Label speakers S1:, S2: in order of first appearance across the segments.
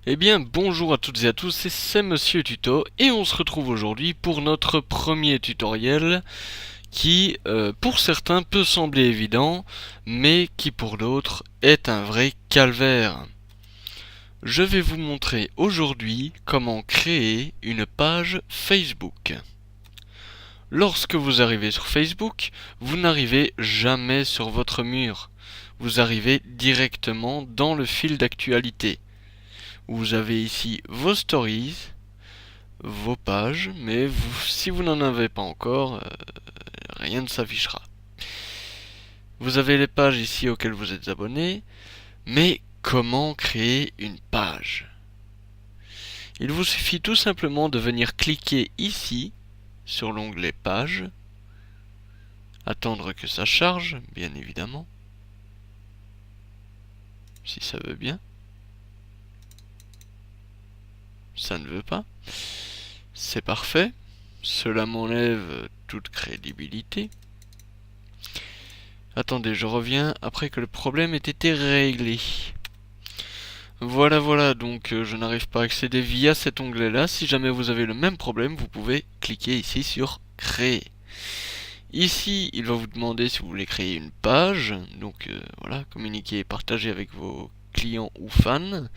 S1: Eh bien, bonjour à toutes et à tous, c'est Monsieur Tuto, et on se retrouve aujourd'hui pour notre premier tutoriel qui, pour certains, peut sembler évident, mais qui pour d'autres est un vrai calvaire. Je vais vous montrer aujourd'hui comment créer une page Facebook. Lorsque vous arrivez sur Facebook, vous n'arrivez jamais sur votre mur. Vous arrivez directement dans le fil d'actualité. Vous avez ici vos stories, vos pages, mais si vous n'en avez pas encore, rien ne s'affichera. Vous avez les pages ici auxquelles vous êtes abonné, mais comment créer une page? Il vous suffit tout simplement de venir cliquer ici, sur l'onglet Pages, attendre que ça charge, bien évidemment, si ça veut bien. Ça ne veut pas. C'est parfait. Cela m'enlève toute crédibilité. Attendez, je reviens après que le problème ait été réglé. Voilà, donc je n'arrive pas à accéder via cet onglet-là. Si jamais vous avez le même problème, vous pouvez cliquer ici sur Créer. Ici, il va vous demander si vous voulez créer une page. Donc voilà, communiquer et partager avec vos clients ou fans.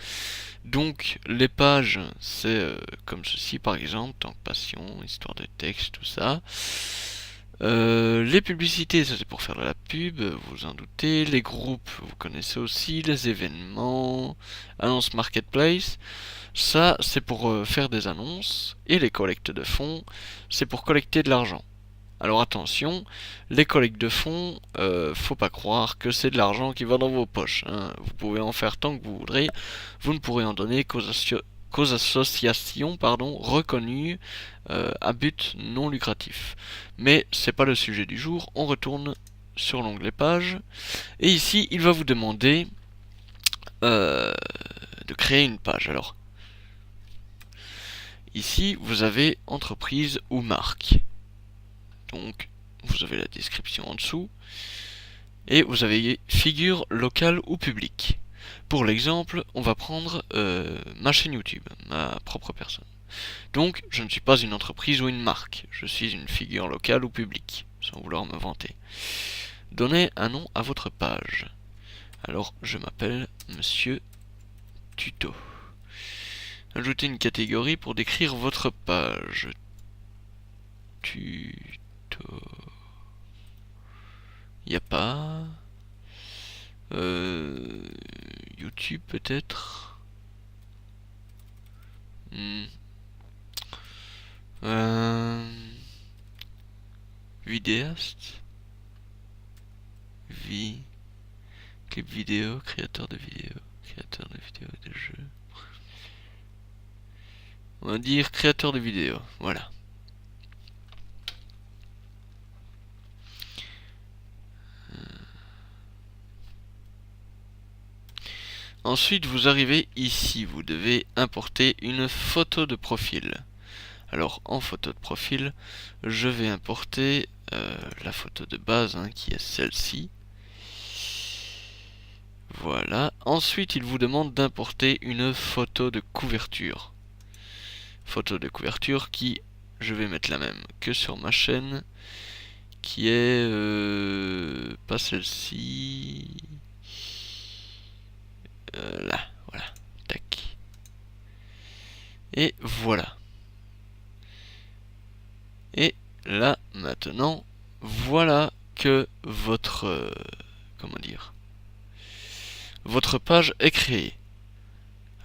S1: Donc les pages, c'est comme ceci par exemple, tant que passion, histoire de texte, tout ça. Les publicités, ça c'est pour faire de la pub, vous en doutez. Les groupes, vous connaissez aussi. Les événements, annonces marketplace, ça c'est pour faire des annonces. Et les collectes de fonds, c'est pour collecter de l'argent. Alors attention, les collectes de fonds, faut pas croire que c'est de l'argent qui va dans vos poches, hein. Vous pouvez en faire tant que vous voudrez, vous ne pourrez en donner qu'aux associations reconnues à but non lucratif. Mais c'est pas le sujet du jour, on retourne sur l'onglet page, et ici il va vous demander de créer une page. Alors, ici vous avez entreprise ou marque. Donc, vous avez la description en dessous. Et vous avez figure locale ou publique. Pour l'exemple, on va prendre ma chaîne YouTube, ma propre personne. Donc, je ne suis pas une entreprise ou une marque. Je suis une figure locale ou publique, sans vouloir me vanter. Donnez un nom à votre page. Alors, je m'appelle Monsieur Tuto. Ajoutez une catégorie pour décrire votre page. Tuto. Y a pas. YouTube peut-être. Vidéaste. Clip vidéo, créateur de vidéos, créateur de vidéos et de jeux. On va dire créateur de vidéos, voilà. Ensuite, vous arrivez ici, vous devez importer une photo de profil. Alors, en photo de profil, je vais importer la photo de base, qui est celle-ci. Voilà. Ensuite, il vous demande d'importer une photo de couverture. Photo de couverture qui, je vais mettre la même que sur ma chaîne, qui est pas celle-ci. Là, voilà. Tac. Et voilà. Et là, maintenant, voilà que votre... comment dire, votre page est créée.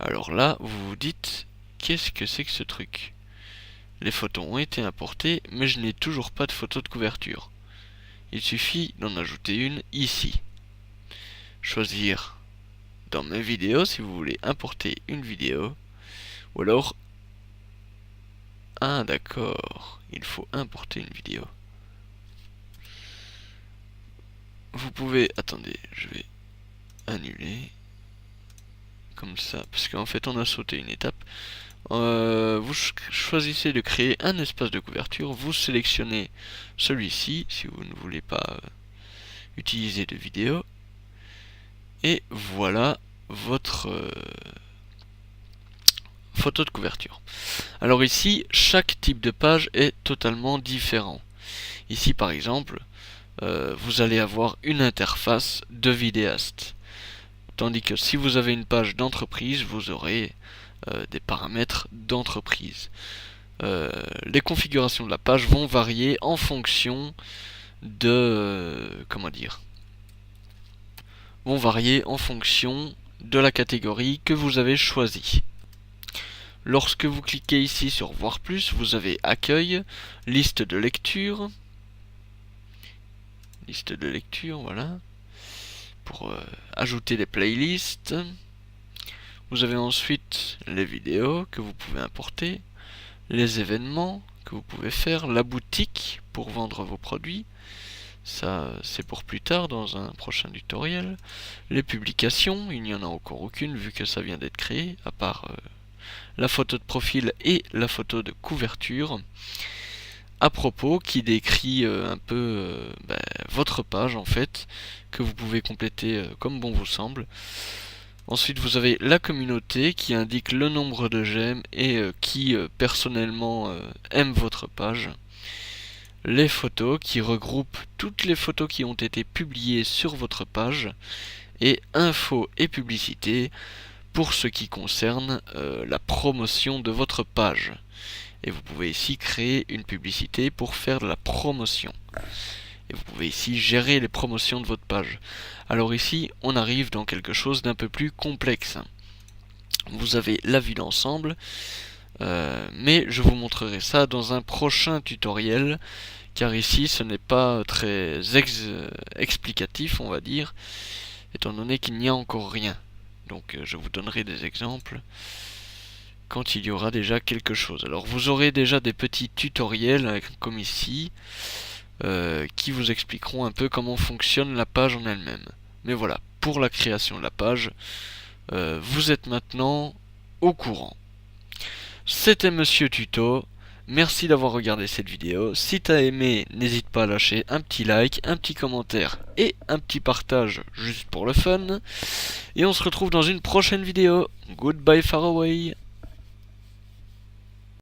S1: Alors là, vous vous dites, qu'est-ce que c'est que ce truc? Les photos ont été importées, mais je n'ai toujours pas de photo de couverture. Il suffit d'en ajouter une ici. Choisir dans mes vidéos si vous voulez importer une vidéo. Ou alors... Ah d'accord, il faut importer une vidéo. Vous pouvez... Attendez, je vais annuler. Comme ça, parce qu'en fait on a sauté une étape. Vous choisissez de créer un espace de couverture. Vous sélectionnez celui-ci si vous ne voulez pas utiliser de vidéo. Et voilà votre photo de couverture. Alors ici, chaque type de page est totalement différent. Ici par exemple, vous allez avoir une interface de vidéaste. Tandis que si vous avez une page d'entreprise, vous aurez des paramètres d'entreprise. Les configurations de la page vont varier en fonction de la catégorie que vous avez choisie. Lorsque vous cliquez ici sur voir plus, vous avez accueil, liste de lecture, voilà, pour ajouter des playlists. Vous avez ensuite les vidéos que vous pouvez importer, les événements que vous pouvez faire, la boutique pour vendre vos produits, ça c'est pour plus tard dans un prochain tutoriel, les publications, il n'y en a encore aucune vu que ça vient d'être créé, à part la photo de profil et la photo de couverture. À propos, qui décrit un peu votre page en fait, que vous pouvez compléter comme bon vous semble. Ensuite vous avez la communauté qui indique le nombre de j'aime et qui personnellement aime votre page. Les photos qui regroupent toutes les photos qui ont été publiées sur votre page. Et infos et publicité pour ce qui concerne la promotion de votre page. Et vous pouvez ici créer une publicité pour faire de la promotion. Et vous pouvez ici gérer les promotions de votre page. Alors ici, on arrive dans quelque chose d'un peu plus complexe. Vous avez la vue d'ensemble, mais je vous montrerai ça dans un prochain tutoriel, car ici ce n'est pas très explicatif, on va dire, étant donné qu'il n'y a encore rien. Donc je vous donnerai des exemples quand il y aura déjà quelque chose. Alors vous aurez déjà des petits tutoriels comme ici qui vous expliqueront un peu comment fonctionne la page en elle-même. Mais voilà, pour la création de la page, vous êtes maintenant au courant. C'était Monsieur Tuto. Merci d'avoir regardé cette vidéo. Si t'as aimé, n'hésite pas à lâcher un petit like, un petit commentaire et un petit partage juste pour le fun. Et on se retrouve dans une prochaine vidéo. Goodbye far away.